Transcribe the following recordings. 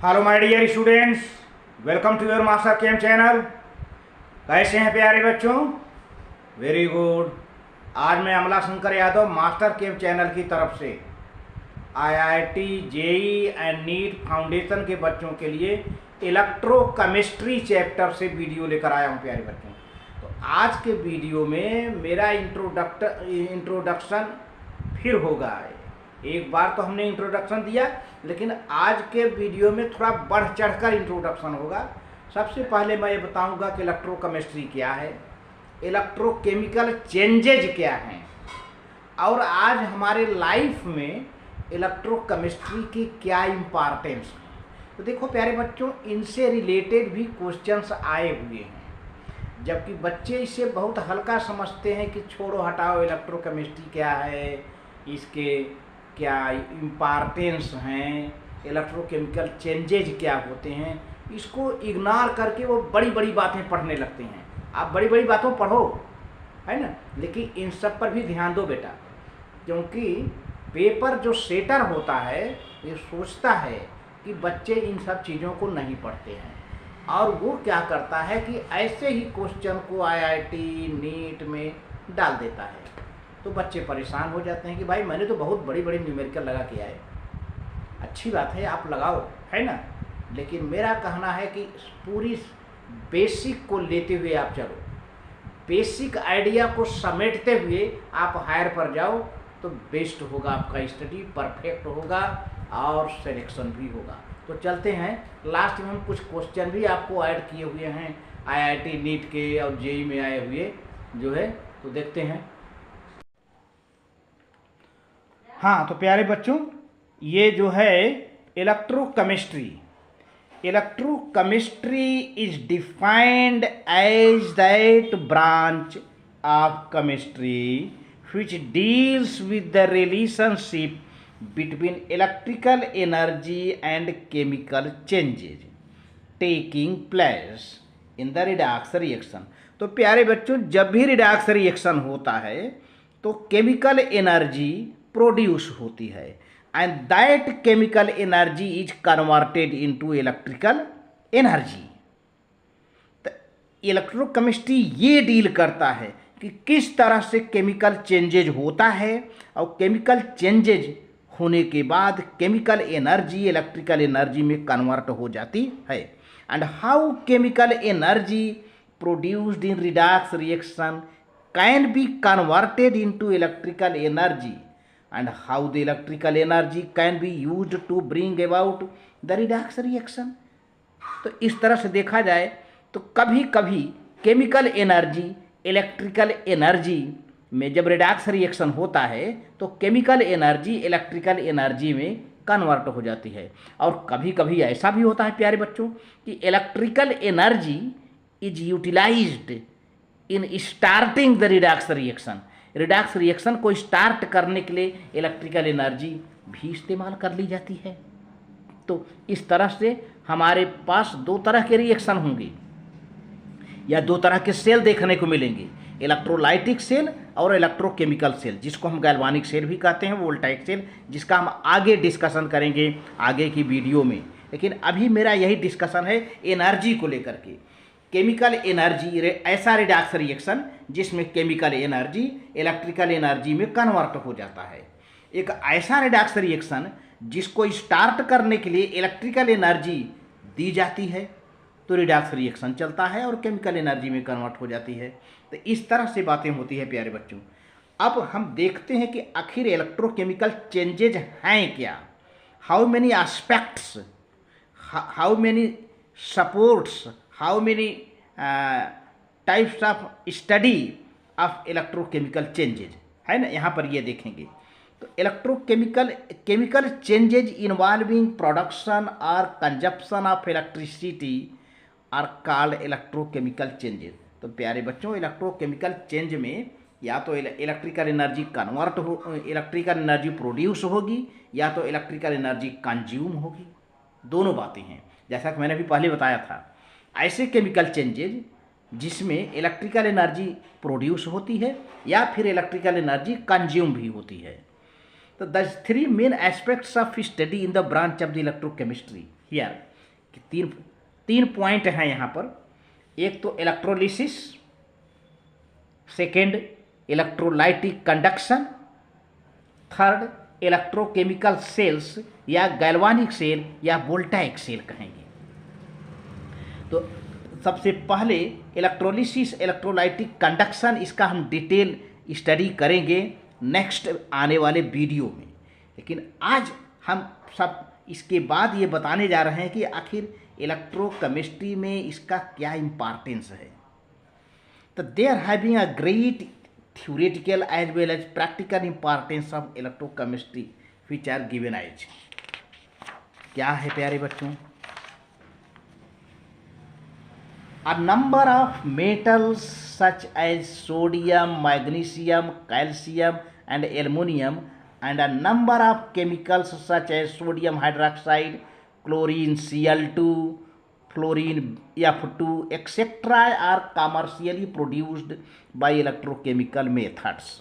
Hello my dear students, welcome to your master chem channel. कैसे हैं प्यारे बच्चों? Very good. आज मैं Amla Shankar Yadav master chem channel की तरफ से IIT JEE and NEET foundation के बच्चों के लिए इलेक्ट्रोकेमिस्ट्री चैप्टर से वीडियो लेकर आया हूं प्यारे बच्चों। तो आज के वीडियो में मेरा इंट्रोडक्शन फिर होगा। एक बार तो हमने इंट्रोडक्शन दिया, लेकिन आज के वीडियो में थोड़ा बढ़ चढ़कर इंट्रोडक्शन होगा। सबसे पहले मैं ये बताऊंगा कि इलेक्ट्रोकेमिस्ट्री क्या है, इलेक्ट्रोकेमिकल चेंजेज क्या हैं, और आज हमारे लाइफ में इलेक्ट्रोकेमिस्ट्री की क्या इम्पॉर्टेंस है। तो देखो प्यारे बच्चों, इनसे रिलेटेड भी क्वेश्चंस आए हुए हैं, जबकि बच्चे इसे बहुत हल्का समझते हैं कि छोड़ो हटाओ, इलेक्ट्रोकेमिस्ट्री क्या है, इसके क्या इम्पॉर्टेंस हैं, इलेक्ट्रोकेमिकल चेंजेज क्या होते हैं, इसको इग्नोर करके वो बड़ी बड़ी बातें पढ़ने लगते हैं। आप बड़ी बड़ी बातों पढ़ो, है ना, लेकिन इन सब पर भी ध्यान दो बेटा, क्योंकि पेपर जो सेटर होता है ये सोचता है कि बच्चे इन सब चीज़ों को नहीं पढ़ते हैं, और वो क्या करता है कि ऐसे ही क्वेश्चन को आईआईटी नीट में डाल देता है। तो बच्चे परेशान हो जाते हैं कि भाई मैंने तो बहुत बड़ी बड़ी न्यूमेरिकल लगा के आए। अच्छी बात है, आप लगाओ, है ना, लेकिन मेरा कहना है कि पूरी बेसिक को लेते हुए आप चलो, बेसिक आइडिया को समेटते हुए आप हायर पर जाओ, तो बेस्ट होगा, आपका स्टडी परफेक्ट होगा और सिलेक्शन भी होगा। तो चलते हैं, लास्ट में हम कुछ क्वेश्चन भी आपको ऐड किए हुए हैं आईआईटी नीट के और जेई में आए हुए जो है, तो देखते हैं। हाँ तो प्यारे बच्चों, ये जो है electrochemistry is defined as that branch of chemistry which deals with the relationship between electrical energy and chemical changes taking place in the redox reaction। तो प्यारे बच्चों, जब भी रिडॉक्स रिएक्शन होता है तो केमिकल एनर्जी प्रोड्यूस होती है, and that chemical energy is converted into electrical energy. तो इलेक्ट्रोकेमिस्ट्री ये डील करता है कि किस तरह से केमिकल चेंजेज होता है, और केमिकल चेंजेज होने के बाद केमिकल एनर्जी इलेक्ट्रिकल एनर्जी में कन्वर्ट हो जाती है, and how chemical energy produced in redox reaction can be converted into electrical energy, and how the electrical energy can be used to bring about the redox reaction। तो इस तरह से देखा जाए तो कभी कभी केमिकल एनर्जी इलेक्ट्रिकल एनर्जी में जब रिडॉक्स रिएक्शन होता है तो केमिकल एनर्जी इलेक्ट्रिकल एनर्जी में कन्वर्ट हो जाती है, और कभी कभी ऐसा भी होता है प्यारे बच्चों कि electrical energy is utilized in starting the redox reaction. Redox reaction को स्टार्ट करने के लिए इलेक्ट्रिकल एनर्जी भी इस्तेमाल कर ली जाती है। तो इस तरह से हमारे पास दो तरह के रिएक्शन होंगे, या दो तरह के सेल देखने को मिलेंगे, इलेक्ट्रोलाइटिक सेल और इलेक्ट्रोकेमिकल सेल, जिसको हम गैल्वानिक सेल भी कहते हैं, वोल्टाइक सेल, जिसका हम आगे डिस्कशन करेंगे आगे की वीडियो में। लेकिन अभी मेरा यही डिस्कशन है एनर्जी को लेकर के। केमिकल एनर्जी ऐसा रिडॉक्स रिएक्शन जिसमें केमिकल एनर्जी इलेक्ट्रिकल एनर्जी में कन्वर्ट हो जाता है। एक ऐसा रिडॉक्स रिएक्शन जिसको स्टार्ट करने के लिए इलेक्ट्रिकल एनर्जी दी जाती है, तो रिडॉक्स रिएक्शन चलता है और केमिकल एनर्जी में कन्वर्ट हो जाती है। तो इस तरह से बातें होती है प्यारे बच्चों। अब हम देखते हैं कि आखिर इलेक्ट्रोकेमिकल चेंजेज हैं क्या, how many aspects, how many supports, how many types of study of electrochemical changes, है ना, यहाँ पर ये देखेंगे। तो केमिकल चेंजेज इन्वॉल्विंग प्रोडक्शन और consumption of electricity are called electrochemical changes. तो प्यारे बच्चों, इलेक्ट्रोकेमिकल चेंज में या तो इलेक्ट्रिकल एनर्जी कन्वर्ट हो, इलेक्ट्रिकल एनर्जी प्रोड्यूस होगी, या तो इलेक्ट्रिकल एनर्जी कंज्यूम होगी। दोनों बातें हैं, जैसा कि मैंने अभी पहले बताया था। ऐसे केमिकल चेंजेज जिसमें इलेक्ट्रिकल एनर्जी प्रोड्यूस होती है या फिर इलेक्ट्रिकल एनर्जी कंज्यूम भी होती है। तो the three main aspects of study in the branch of the electrochemistry here कि तीन तीन पॉइंट हैं यहाँ पर। एक तो electrolysis, second electrolytic conduction, third electrochemical cells या गैल्वानिक सेल या वोल्टाइक सेल कहेंगे। तो सबसे पहले इलेक्ट्रोलिसिस, इलेक्ट्रोलाइटिक कंडक्शन, इसका हम डिटेल स्टडी करेंगे नेक्स्ट आने वाले वीडियो में। लेकिन आज हम सब इसके बाद ये बताने जा रहे हैं कि आखिर इलेक्ट्रोकेमिस्ट्री में इसका क्या इम्पॉर्टेंस है। तो there having a great theoretical as well as practical importance of electrochemistry which are given as। क्या है प्यारे बच्चों? A number of metals such as sodium, magnesium, calcium and aluminum and a number of chemicals such as sodium hydroxide, chlorine Cl2, fluorine F2 etc. are commercially produced by electrochemical methods।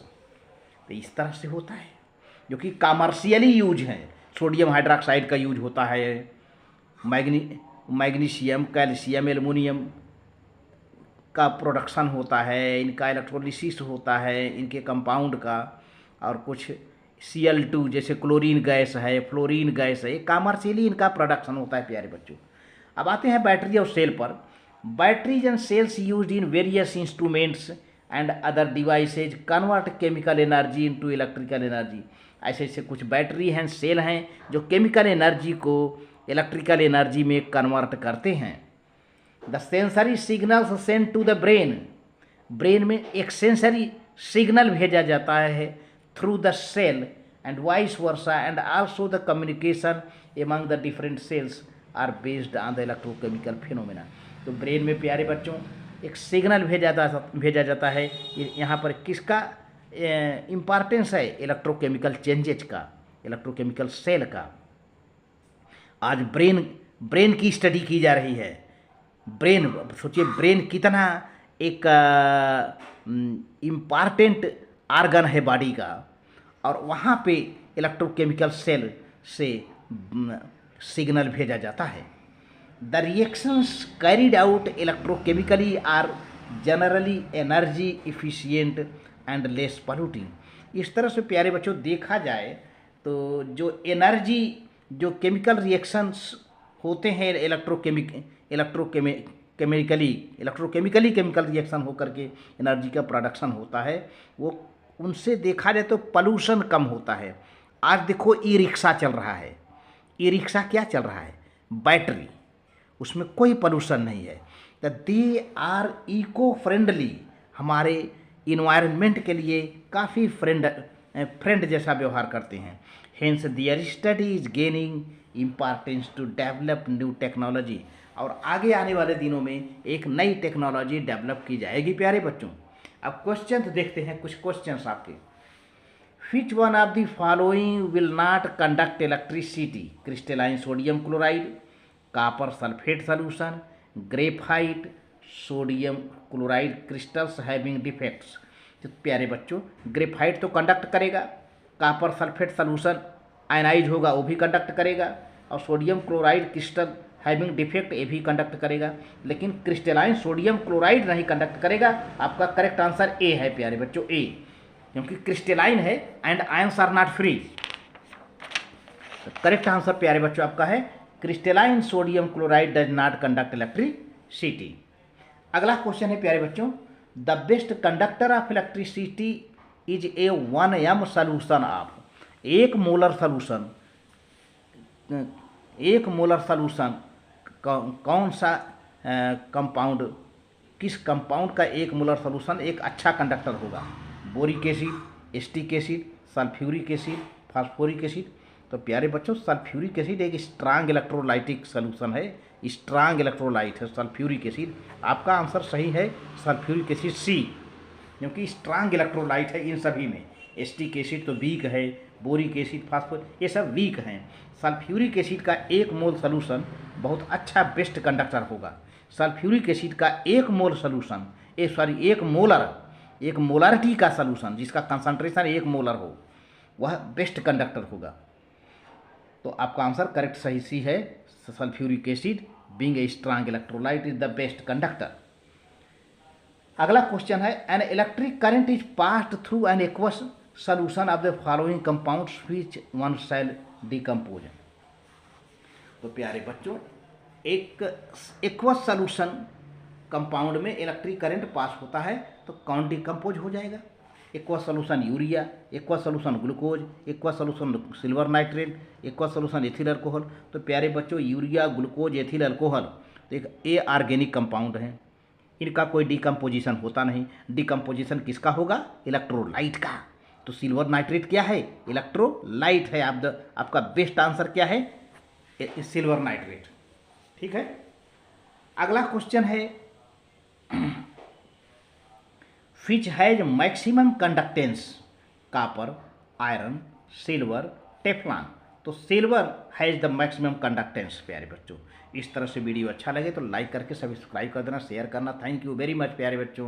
तो इस तरह से होता है जो कि commercially use है। Sodium hydroxide का यूज होता है, मैग्नीशियम, कैल्शियम, एल्युमिनियम का प्रोडक्शन होता है, इनका इलेक्ट्रोलिसिस होता है, इनके कंपाउंड का, और कुछ Cl2 जैसे क्लोरीन गैस है, फ्लोरीन गैस है, कमर्शियली इनका प्रोडक्शन होता है प्यारे बच्चों। अब आते हैं बैटरी और सेल पर। Batteries and cells used in various instruments and other devices convert chemical energy into electrical energy. ऐसे ऐसे कुछ बैटरी हैं, सेल हैं जो केमिकल एनर्जी को इलेक्ट्रिकल एनर्जी में कन्वर्ट करते हैं। The sensory signals send to the brain, brain में एक सेंसरी सिग्नल भेजा जाता है through the cell and vice versa and also the communication among the different cells are based on the electrochemical phenomena. तो brain में प्यारे बच्चों एक सिग्नल भेजा जाता है। यहाँ पर किसका इम्पॉर्टेंस है? इलेक्ट्रोकेमिकल चेंजेज का, इलेक्ट्रोकेमिकल सेल का। आज ब्रेन की स्टडी की जा रही है। ब्रेन, सोचिए ब्रेन कितना एक इम्पॉर्टेंट आर्गन है बॉडी का, और वहाँ पे इलेक्ट्रोकेमिकल सेल से सिग्नल भेजा जाता है। The reactions carried out electrochemically are generally energy efficient and less polluting. इस तरह से प्यारे बच्चों देखा जाए तो जो एनर्जी, जो केमिकल रिएक्शंस होते हैं इलेक्ट्रोकेमिकली केमिकल रिएक्शन होकर के एनर्जी का प्रोडक्शन होता है, वो उनसे देखा जाए तो पॉल्यूशन कम होता है। आज देखो ई रिक्शा चल रहा है, ई रिक्शा क्या चल रहा है? बैटरी, उसमें कोई पोल्यूशन नहीं है। तो दे आर इको फ्रेंडली, हमारे इन्वायरमेंट के लिए काफ़ी फ्रेंड जैसा व्यवहार करते हैं। Hence their study is gaining importance to develop new technology. और आगे आने वाले दिनों में एक नई टेक्नोलॉजी डेवलप की जाएगी प्यारे बच्चों। अब क्वेश्चन देखते हैं, कुछ क्वेश्चंस आपके। Which one of the following will not conduct electricity? Crystalline sodium chloride, copper sulfate solution, graphite sodium chloride crystals having defects। तो प्यारे बच्चों ग्रेफाइट तो कंडक्ट करेगा, कॉपर सल्फेट सॉल्यूशन आयनाइज होगा वो भी कंडक्ट करेगा, और sodium chloride crystal having defect ये भी कंडक्ट करेगा, लेकिन क्रिस्टलाइन सोडियम क्लोराइड नहीं कंडक्ट करेगा। आपका करेक्ट आंसर ए है प्यारे बच्चों, ए, क्योंकि क्रिस्टलाइन है and ions are not free. तो करेक्ट आंसर प्यारे बच्चों आपका है crystalline sodium chloride does not conduct electricity. अगला क्वेश्चन है प्यारे बच्चों, the best conductor of electricity is a 1m solution of. एक मोलर सोल्यूशन कौन सा कंपाउंड, किस कंपाउंड का एक मोलर सोल्यूशन एक अच्छा कंडक्टर होगा? Boric acid, acetic acid, sulphuric acid, phosphoric acid. तो प्यारे बच्चों सल्फ्यूरिक एसिड एक स्ट्रांग इलेक्ट्रोलाइटिक सोल्यूशन है, स्ट्रांग इलेक्ट्रोलाइट है सल्फ्यूरिक एसिड। आपका आंसर सही है सल्फ्यूरिक एसिड सी, क्योंकि स्ट्रांग इलेक्ट्रोलाइट है इन सभी में। एस्टिक एसिड तो वीक है, बोरिक एसिड, फास्फोरिक ये सब वीक हैं। सल्फ्यूरिक एसिड का एक मोल सोल्यूशन बहुत अच्छा बेस्ट कंडक्टर होगा। सल्फ्यूरिक एसिड का एक मोल सोल्यूशन एक मोलारिटी का सोल्यूशन जिसका कंसंट्रेशन 1 मोलर हो, वह बेस्ट कंडक्टर होगा। तो आपका आंसर करेक्ट सही सी है, sulphuric acid being a strong electrolyte is the best conductor. अगला क्वेश्चन है, an electric current is passed through an aqueous solution of the following compounds which one shall decompose. तो प्यारे बच्चों, एक एक्वस सॉल्यूशन कंपाउंड में electric current pass होता है तो कौन डिकम्पोज हो जाएगा? Aqueous solution urea, aqueous solution glucose, aqueous solution silver nitrate, aqueous solution ethyl alcohol. तो प्यारे बच्चों, यूरिया, ग्लूकोज, एथिल अल्कोहल तो एक ए ऑर्गेनिक कंपाउंड है, इनका कोई डिकम्पोजिशन होता नहीं। डिकम्पोजिशन किसका होगा? इलेक्ट्रोलाइट का। तो सिल्वर नाइट्रेट क्या है? इलेक्ट्रोलाइट है। आपका बेस्ट आंसर क्या है? Silver nitrate. ठीक है। अगला क्वेश्चन है, which has maximum conductance? Copper, iron, silver, Teflon. तो silver has the maximum conductance. प्यारे बच्चों, इस तरह से वीडियो अच्छा लगे तो लाइक करके सब्सक्राइब कर देना, शेयर करना। थैंक यू वेरी मच प्यारे बच्चों।